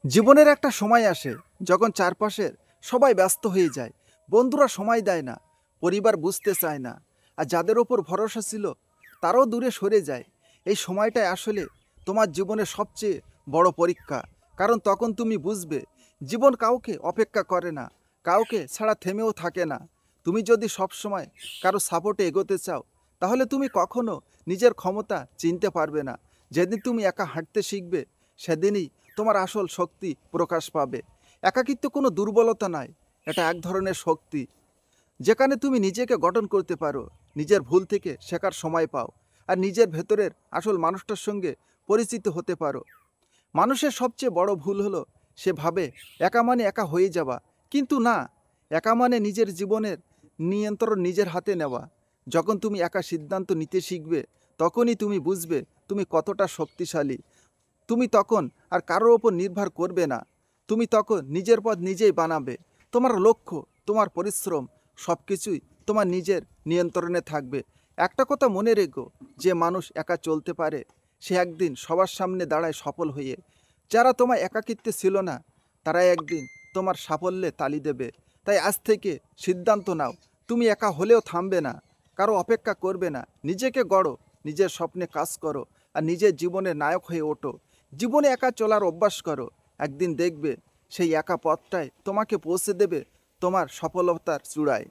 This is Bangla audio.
জীবনের একটা সময় আসে যখন চারপাশের সবাই ব্যস্ত হয়ে যায়, বন্ধুরা সময় দেয় না, পরিবার বুঝতে চায় না, আর যাদের ওপর ভরসা ছিল তারাও দূরে সরে যায়। এই সময়টাই আসলে তোমার জীবনের সবচেয়ে বড় পরীক্ষা। কারণ তখন তুমি বুঝবে জীবন কাউকে অপেক্ষা করে না, কাউকে ছাড়া থেমেও থাকে না। তুমি যদি সবসময় কারো সাপোর্টে এগোতে চাও, তাহলে তুমি কখনো নিজের ক্ষমতা চিনতে পারবে না। যেদিন তুমি একা হাঁটতে শিখবে, সেদিনই তোমার আসল শক্তি প্রকাশ পাবে। একাকিত্ব কোনো দুর্বলতা নয়, এটা এক ধরনের শক্তি, যেখানে তুমি নিজেকে গঠন করতে পারো, নিজের ভুল থেকে শেখার সময় পাও, আর নিজের ভেতরের আসল মানুষটার সঙ্গে পরিচিত হতে পারো। মানুষের সবচেয়ে বড় ভুল হলো সে ভাবে একা মানে একা হয়ে যাওয়া, কিন্তু না, একা মানে নিজের জীবনের নিয়ন্ত্রণ নিজের হাতে নেওয়া। যখন তুমি একা সিদ্ধান্ত নিতে শিখবে, তখনই তুমি বুঝবে তুমি কতটা শক্তিশালী। তুমি তখন আর কারোর ওপর নির্ভর করবে না, তুমি তখন নিজের পথ নিজেই বানাবে। তোমার লক্ষ্য, তোমার পরিশ্রম, সব কিছুই তোমার নিজের নিয়ন্ত্রণে থাকবে। একটা কথা মনে রেখো, যে মানুষ একা চলতে পারে সে একদিন সবার সামনে দাঁড়ায় সফল হয়ে। যারা তোমার একাকিত্বে ছিল না, তারা একদিন তোমার সাফল্যে তালি দেবে। তাই আজ থেকে সিদ্ধান্ত নাও, তুমি একা হলেও থামবে না, কারো অপেক্ষা করবে না। নিজেকে গড়ো, নিজের স্বপ্নে কাজ করো, আর নিজের জীবনের নায়ক হয়ে ওঠো। জীবনে একা চলার অভ্যাস করো, একদিন দেখবে সেই একা পথটাই তোমাকে পৌঁছে দেবে তোমার সফলতার চূড়ায়।